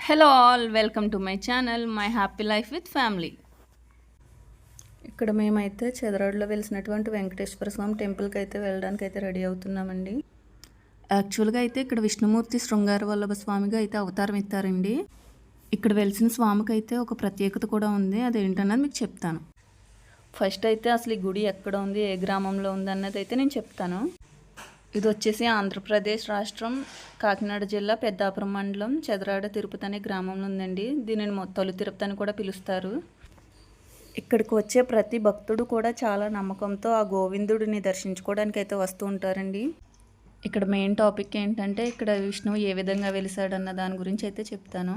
Hello all, welcome to my channel my happy life with family. ఇక్కడ మేమైతే చెదరాడులో వెలిసినటువంటి వెంకటేశ్వర స్వామి టెంపుల్కి అయితే వెళ్ళడానికి అయితే రెడీ అవుతున్నామండి. యాక్చువల్గా అయితే ఇక్కడ విష్ణుమూర్తి శృంగార వల్లభ స్వామిగా అయితే అవతారం ఎత్తారండి. ఇక్కడ వెలిసిన స్వామికి అయితే ఒక ప్రత్యేకత కూడా ఉంది, అదేంటన్నది మీకు చెప్తాను. ఫస్ట్ అయితే అసలు ఈ గుడి ఎక్కడ ఉంది, ఏ గ్రామంలో ఉంది అన్నది అయితే నేను చెప్తాను. ఇది వచ్చేసి ఆంధ్రప్రదేశ్ రాష్ట్రం కాకినాడ జిల్లా పెద్దాపురం మండలం చెదరాడ తిరుపతి అనే గ్రామంలో ఉందండి. దీనిని తొలి తిరుపతి అని కూడా పిలుస్తారు. ఇక్కడికి వచ్చే ప్రతి భక్తుడు కూడా చాలా నమ్మకంతో ఆ గోవిందుడిని దర్శించుకోవడానికి అయితే వస్తూ ఉంటారండి. ఇక్కడ మెయిన్ టాపిక్ ఏంటంటే ఇక్కడ విష్ణువు ఏ విధంగా వెలిసాడన్న దాని గురించి అయితే చెప్తాను.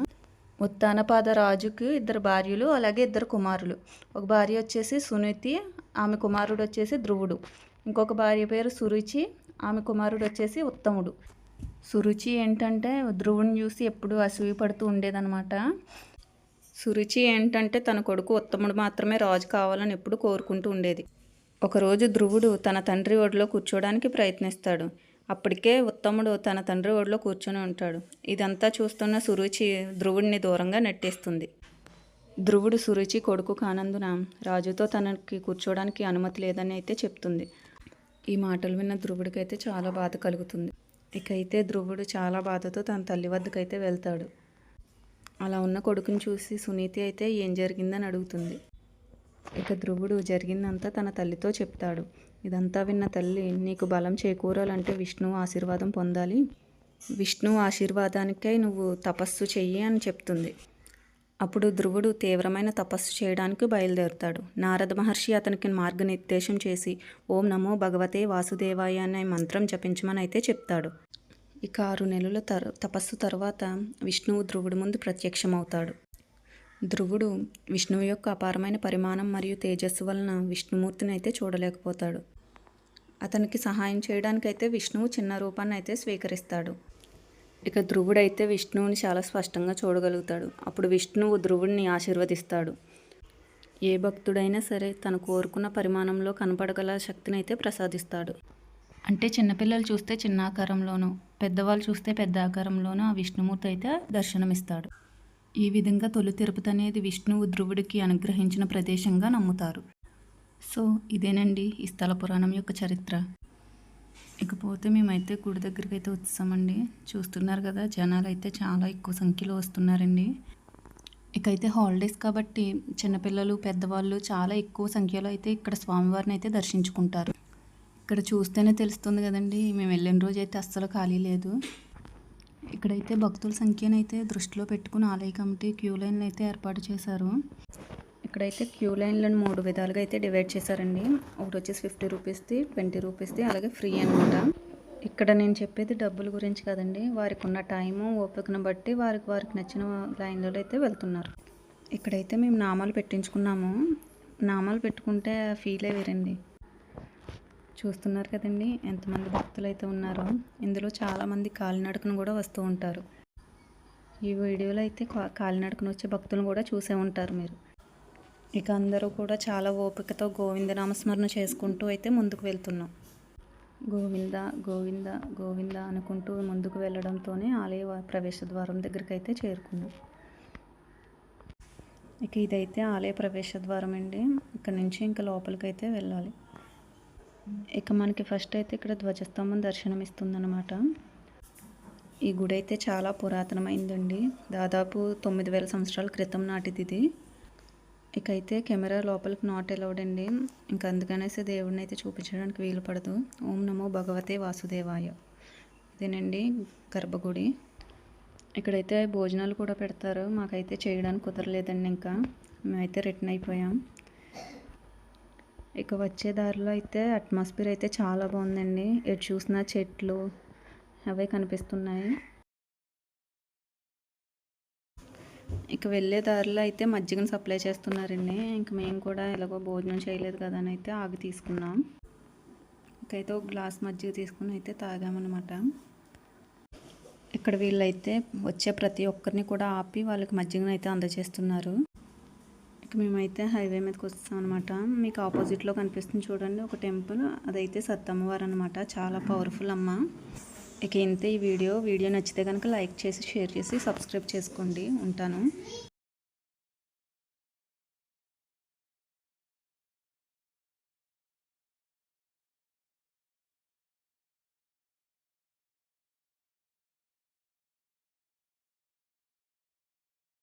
ఉత్తానపాద రాజుకు 2 భార్యలు, అలాగే 2 కుమారులు. ఒక భార్య వచ్చేసి సునీతి, ఆమె కుమారుడు వచ్చేసి ధ్రువుడు. ఇంకొక భార్య పేరు సురుచి, ఆమె కుమారుడు వచ్చేసి ఉత్తముడు. సురుచి ఏంటంటే ధ్రువుని చూసి ఎప్పుడు అసూయ పడుతూ ఉండేదన్నమాట. సురుచి ఏంటంటే తన కొడుకు ఉత్తముడు మాత్రమే రాజు కావాలని ఎప్పుడు కోరుకుంటూ ఉండేది. ఒకరోజు ధ్రువుడు తన తండ్రి ఒడిలో కూర్చోడానికి ప్రయత్నిస్తాడు. అప్పటికే ఉత్తముడు తన తండ్రి ఒడిలో కూర్చొని ఉంటాడు. ఇదంతా చూస్తున్న సురుచి ధ్రువుడిని దూరంగా నెట్టేస్తుంది. ధ్రువుడు సురుచి కొడుకు కానందున రాజుతో తనకి కూర్చోడానికి అనుమతి లేదని అయితే చెప్తుంది. ఈ మాటలు విన్న ధ్రువుడికైతే చాలా బాధ కలుగుతుంది. ఇకైతే ధ్రువుడు చాలా బాధతో తన తల్లి వద్దకైతే వెళ్తాడు. అలా ఉన్న కొడుకుని చూసి సునీతి అయితే ఏం జరిగిందని అడుగుతుంది. ఇక ధ్రువుడు జరిగిందంతా తన తల్లితో చెప్తాడు. ఇదంతా విన్న తల్లి, నీకు బలం చేకూరాలంటే విష్ణువు ఆశీర్వాదం పొందాలి, విష్ణువు ఆశీర్వాదానికై నువ్వు తపస్సు చెయ్యి అని చెప్తుంది. అప్పుడు ధ్రువుడు తీవ్రమైన తపస్సు చేయడానికి బయలుదేరుతాడు. నారద మహర్షి అతనికి మార్గనిర్దేశం చేసి ఓం నమో భగవతే వాసుదేవాయ అనే మంత్రం జపించమని అయితే చెప్తాడు. ఇక 6 నెలల తపస్సు తర్వాత విష్ణువు ధ్రువుడి ముందు ప్రత్యక్షమవుతాడు. ధ్రువుడు విష్ణువు యొక్క అపారమైన పరిమాణం మరియు తేజస్సు వలన విష్ణుమూర్తిని అయితే చూడలేకపోతాడు. అతనికి సహాయం చేయడానికైతే విష్ణువు చిన్న రూపాన్ని అయితే స్వీకరిస్తాడు. ఇక ధ్రువుడైతే విష్ణువుని చాలా స్పష్టంగా చూడగలుగుతాడు. అప్పుడు విష్ణువు ధ్రువుడిని ఆశీర్వదిస్తాడు. ఏ భక్తుడైనా సరే తను కోరుకున్న పరిమాణంలో కనపడగల శక్తిని అయితే ప్రసాదిస్తాడు. అంటే చిన్నపిల్లలు చూస్తే చిన్న ఆకారంలోనూ, పెద్దవాళ్ళు చూస్తే పెద్ద ఆకారంలోనూ ఆ విష్ణుమూర్తి అయితే దర్శనమిస్తాడు. ఈ విధంగా తొలి తిరుపతి అనేది విష్ణువు ధ్రువుడికి అనుగ్రహించిన ప్రదేశంగా నమ్ముతారు. సో ఇదేనండి ఈ స్థల పురాణం యొక్క చరిత్ర. ఇకపోతే మేమైతే గుడి దగ్గరికి అయితే వచ్చామండి. చూస్తున్నారు కదా, జనాలు అయితే చాలా ఎక్కువ సంఖ్యలో వస్తున్నారండి. ఇకైతే హాలిడేస్ కాబట్టి చిన్నపిల్లలు, పెద్దవాళ్ళు చాలా ఎక్కువ సంఖ్యలో అయితే ఇక్కడ స్వామివారిని అయితే దర్శించుకుంటారు. ఇక్కడ చూస్తేనే తెలుస్తుంది కదండి, మేము వెళ్ళిన రోజు అయితే అస్సలు ఖాళీ లేదు. ఇక్కడైతే భక్తుల సంఖ్యనైతే దృష్టిలో పెట్టుకుని ఆలయ కమిటీ క్యూ లైన్లు అయితే ఏర్పాటు చేశారు. ఇక్కడైతే క్యూ లైన్లను 3 విధాలుగా అయితే డివైడ్ చేశారండి. ఒకటి వచ్చేసి 50 రూపీస్ది, 20 రూపీస్ది, అలాగే ఫ్రీ అనమాట. ఇక్కడ నేను చెప్పేది డబ్బుల గురించి కదండి, వారికి ఉన్న టైము ఓపికను బట్టి వారికి నచ్చిన లైన్లలో అయితే వెళ్తున్నారు. ఇక్కడైతే మేము నామాలు పెట్టించుకున్నాము. నామాలు పెట్టుకుంటే ఫీలే వేరండి. చూస్తున్నారు కదండి ఎంతమంది భక్తులు అయితే ఉన్నారో. ఇందులో చాలామంది కాలినడకను కూడా వస్తూ ఉంటారు. ఈ వీడియోలో అయితే కాలినడకను వచ్చే భక్తులను కూడా చూసే ఉంటారు మీరు. ఇక అందరూ కూడా చాలా ఓపికతో గోవింద నామస్మరణ చేసుకుంటూ అయితే ముందుకు వెళ్తున్నాం. గోవింద గోవింద గోవింద అనుకుంటూ ముందుకు వెళ్ళడంతోనే ఆలయ ప్రవేశ ద్వారం దగ్గరికి అయితే చేరుకున్నాం. ఇక ఇదైతే ఆలయ ప్రవేశ ద్వారం అండి. ఇక్కడ నుంచి ఇంకా లోపలికైతే వెళ్ళాలి. ఇక మనకి ఫస్ట్ అయితే ఇక్కడ ధ్వజస్తంభం దర్శనం ఇస్తుందన్నమాట. ఈ గుడి అయితే చాలా పురాతనమైందండి. దాదాపు 9000 సంవత్సరాల క్రితం నాటిది ఇది. ఇకైతే కెమెరా లోపలికి నాట్ అలౌడ్ అండి. ఇంకా అందుకనేసి దేవుడిని అయితే చూపించడానికి వీలు పడదు. ఓం నమో భగవతే వాసుదేవాయ. ఇదేనండి గర్భగుడి. ఇక్కడైతే భోజనాలు కూడా పెడతారు. మాకైతే చేయడానికి కుదరలేదండి, ఇంకా మేమైతే రిటర్న్ అయిపోయాం. ఇక వచ్చే దారిలో అయితే అట్మాస్ఫియర్ అయితే చాలా బాగుందండి. ఎటు చూసినా చెట్లు అవే కనిపిస్తున్నాయి. ఇక వెళ్ళే దారిలో అయితే మజ్జిగను సప్లై చేస్తున్నారండి. ఇంక మేము కూడా ఎలాగో భోజనం చేయలేదు కదా అని అయితే ఆగి తీసుకున్నాం. ఇంకైతే ఒక గ్లాస్ మజ్జిగ తీసుకుని అయితే తాగామన్నమాట. ఇక్కడ వీళ్ళైతే వచ్చే ప్రతి ఒక్కరిని కూడా ఆపి వాళ్ళకి మజ్జిగను అయితే అందజేస్తున్నారు. ఇక మేమైతే హైవే మీదకి వస్తాం అనమాట. మీకు ఆపోజిట్లో కనిపిస్తుంది చూడండి ఒక టెంపుల్, అదైతే సత్తమ్మవారు అనమాట. చాలా పవర్ఫుల్ అమ్మ. ఇక ఇంతే ఈ వీడియో నచ్చితే కనుక లైక్ చేసి షేర్ చేసి సబ్స్క్రైబ్ చేసుకోండి. ఉంటాను.